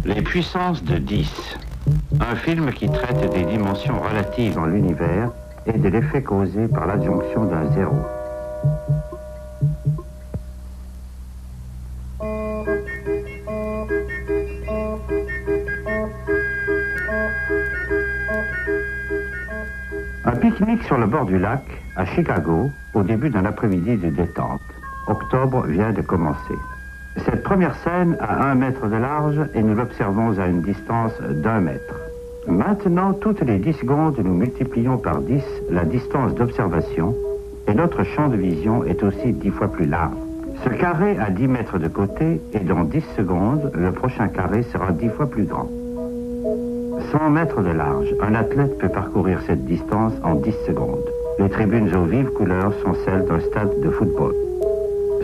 Les puissances de 10. Un film qui traite des dimensions relatives dans l'univers et de l'effet causé par l'adjonction d'un zéro. Un pique-nique sur le bord du lac, à Chicago, au début d'un après-midi de détente. Octobre vient de commencer. Cette première scène a 1 mètre de large et nous l'observons à une distance d'1 mètre. Maintenant, toutes les 10 secondes, nous multiplions par 10 la distance d'observation et notre champ de vision est aussi 10 fois plus large. Ce carré a 10 mètres de côté et dans 10 secondes, le prochain carré sera 10 fois plus grand. 100 mètres de large, un athlète peut parcourir cette distance en 10 secondes. Les tribunes aux vives couleurs sont celles d'un stade de football.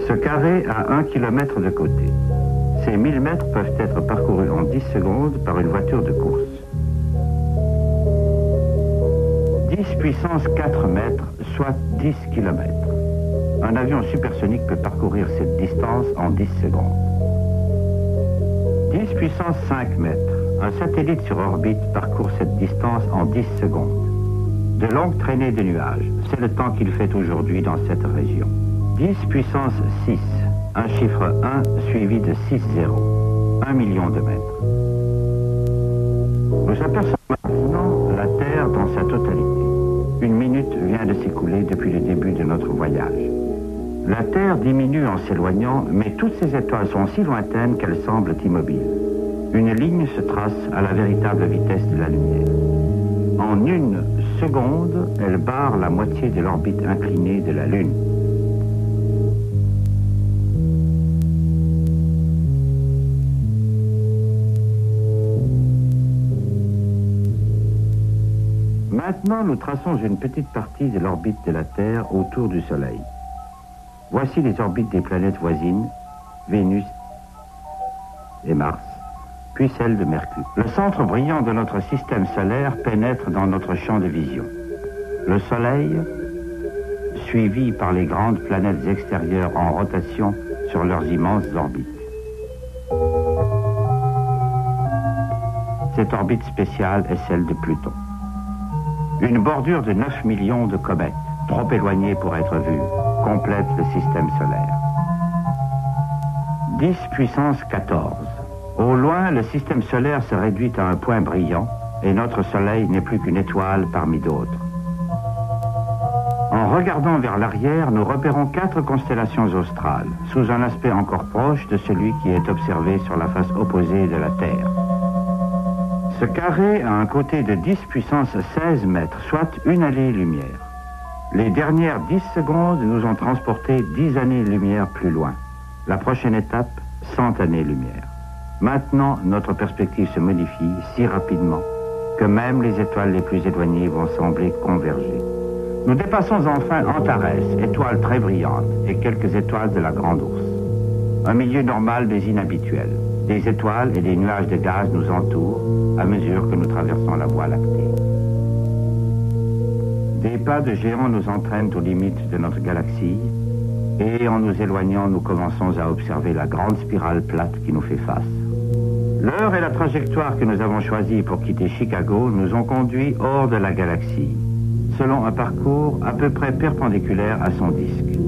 Ce carré a 1 kilomètre de côté. Ces 1000 mètres peuvent être parcourus en 10 secondes par une voiture de course. 10 puissance 4 mètres, soit 10 kilomètres. Un avion supersonique peut parcourir cette distance en 10 secondes. 10 puissance 5 mètres. Un satellite sur orbite parcourt cette distance en 10 secondes. De longues traînées de nuages, c'est le temps qu'il fait aujourd'hui dans cette région. 10 puissance 6, un chiffre 1 suivi de 6 zéros, 1 million de mètres. Nous apercevons maintenant la Terre dans sa totalité. Une minute vient de s'écouler depuis le début de notre voyage. La Terre diminue en s'éloignant, mais toutes ces étoiles sont si lointaines qu'elles semblent immobiles. Une ligne se trace à la véritable vitesse de la lumière. En 1 seconde, elle barre la moitié de l'orbite inclinée de la Lune. Maintenant, nous traçons une petite partie de l'orbite de la Terre autour du Soleil. Voici les orbites des planètes voisines, Vénus et Mars, puis celle de Mercure. Le centre brillant de notre système solaire pénètre dans notre champ de vision. Le Soleil, suivi par les grandes planètes extérieures en rotation sur leurs immenses orbites. Cette orbite spéciale est celle de Pluton. Une bordure de 9 millions de comètes, trop éloignées pour être vues, complète le système solaire. 10 puissance 14. Au loin, le système solaire se réduit à un point brillant et notre Soleil n'est plus qu'une étoile parmi d'autres. En regardant vers l'arrière, nous repérons 4 constellations australes, sous un aspect encore proche de celui qui est observé sur la face opposée de la Terre. Ce carré a un côté de 10 puissance 16 mètres, soit 1 année-lumière. Les dernières 10 secondes nous ont transportés 10 années-lumière plus loin. La prochaine étape, 100 années-lumière. Maintenant, notre perspective se modifie si rapidement que même les étoiles les plus éloignées vont sembler converger. Nous dépassons enfin Antares, étoile très brillante, et quelques étoiles de la Grande Ourse. Un milieu normal mais inhabituel. Des étoiles et des nuages de gaz nous entourent à mesure que nous traversons la Voie lactée. Des pas de géants nous entraînent aux limites de notre galaxie et en nous éloignant, nous commençons à observer la grande spirale plate qui nous fait face. L'heure et la trajectoire que nous avons choisie pour quitter Chicago nous ont conduits hors de la galaxie, selon un parcours à peu près perpendiculaire à son disque.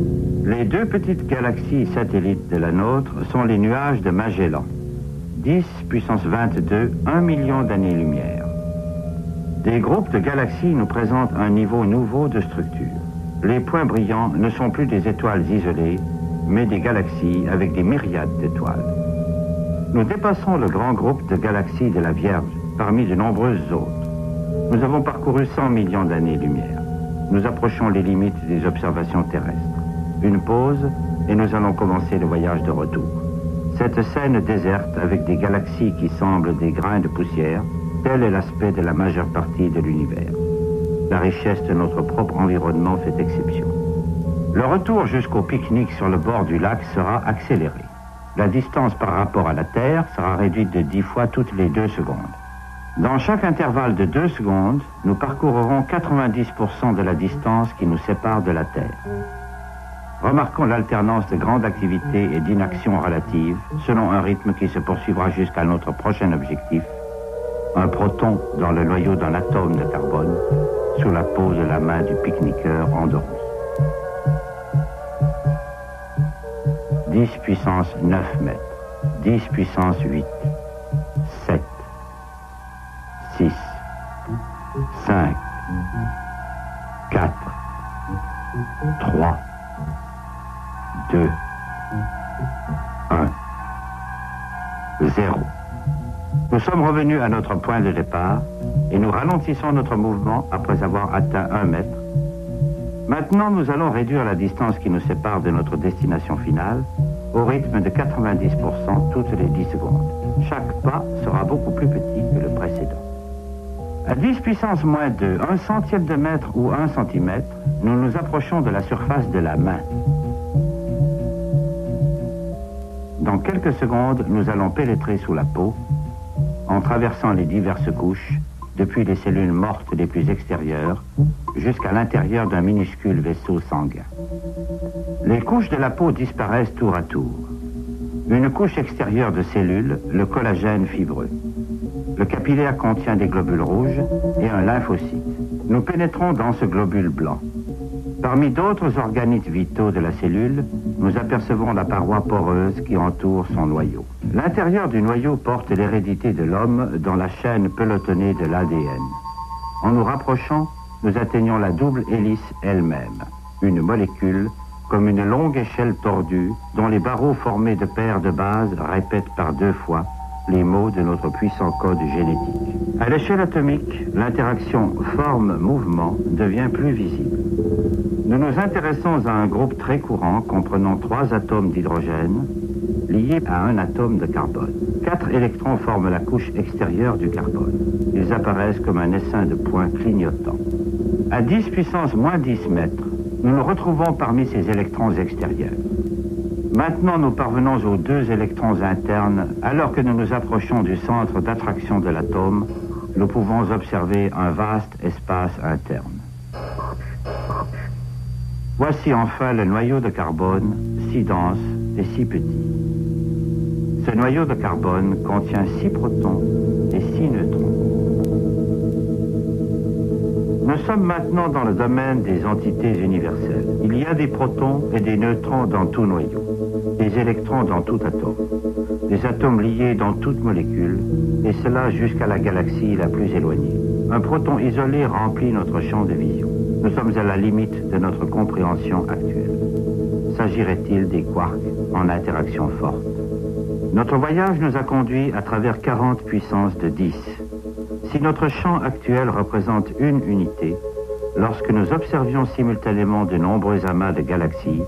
Les 2 petites galaxies satellites de la nôtre sont les nuages de Magellan. 10 puissance 22, 1 million d'années-lumière. Des groupes de galaxies nous présentent un niveau nouveau de structure. Les points brillants ne sont plus des étoiles isolées, mais des galaxies avec des myriades d'étoiles. Nous dépassons le grand groupe de galaxies de la Vierge, parmi de nombreuses autres. Nous avons parcouru 100 millions d'années-lumière. Nous approchons les limites des observations terrestres. Une pause, et nous allons commencer le voyage de retour. Cette scène déserte avec des galaxies qui semblent des grains de poussière, tel est l'aspect de la majeure partie de l'univers. La richesse de notre propre environnement fait exception. Le retour jusqu'au pique-nique sur le bord du lac sera accéléré. La distance par rapport à la Terre sera réduite de 10 fois toutes les 2 secondes. Dans chaque intervalle de 2 secondes, nous parcourrons 90% de la distance qui nous sépare de la Terre. Remarquons l'alternance de grande activité et d'inaction relative, selon un rythme qui se poursuivra jusqu'à notre prochain objectif, un proton dans le noyau d'un atome de carbone, sous la peau de la main du pique-niqueur endormi. 10 puissance 9 mètres, 10 puissance 8, 7, 6, 5, 4, 3, 2, 1, 0. Nous sommes revenus à notre point de départ et nous ralentissons notre mouvement après avoir atteint 1 mètre. Maintenant, nous allons réduire la distance qui nous sépare de notre destination finale au rythme de 90% toutes les 10 secondes. Chaque pas sera beaucoup plus petit que le précédent. À 10 puissance moins 2, 1 centième de mètre ou 1 centimètre, nous nous approchons de la surface de la main. Dans quelques secondes, nous allons pénétrer sous la peau, en traversant les diverses couches, depuis les cellules mortes les plus extérieures, jusqu'à l'intérieur d'un minuscule vaisseau sanguin. Les couches de la peau disparaissent tour à tour. Une couche extérieure de cellules, le collagène fibreux. Le capillaire contient des globules rouges et un lymphocyte. Nous pénétrons dans ce globule blanc. Parmi d'autres organites vitaux de la cellule, nous apercevons la paroi poreuse qui entoure son noyau. L'intérieur du noyau porte l'hérédité de l'homme dans la chaîne pelotonnée de l'ADN. En nous rapprochant, nous atteignons la double hélice elle-même, une molécule comme une longue échelle tordue dont les barreaux formés de paires de bases répètent par 2 fois les mots de notre puissant code génétique. À l'échelle atomique, l'interaction forme-mouvement devient plus visible. Nous nous intéressons à un groupe très courant comprenant 3 atomes d'hydrogène liés à un atome de carbone. 4 électrons forment la couche extérieure du carbone. Ils apparaissent comme un essaim de points clignotants. À 10 puissance moins 10 mètres, nous nous retrouvons parmi ces électrons extérieurs. Maintenant, nous parvenons aux 2 électrons internes. Alors que nous nous approchons du centre d'attraction de l'atome, nous pouvons observer un vaste espace interne. Voici enfin le noyau de carbone, si dense et si petit. Ce noyau de carbone contient 6 protons et 6 neutrons. Nous sommes maintenant dans le domaine des entités universelles. Il y a des protons et des neutrons dans tout noyau, des électrons dans tout atome, des atomes liés dans toute molécule, et cela jusqu'à la galaxie la plus éloignée. Un proton isolé remplit notre champ de vision. Nous sommes à la limite de notre compréhension actuelle. S'agirait-il des quarks en interaction forte? Notre voyage nous a conduits à travers 40 puissances de 10. Si notre champ actuel représente une unité, lorsque nous observions simultanément de nombreux amas de galaxies,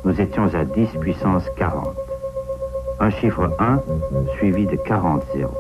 nous étions à 10 puissance 40. Un chiffre 1 suivi de 40 zéros.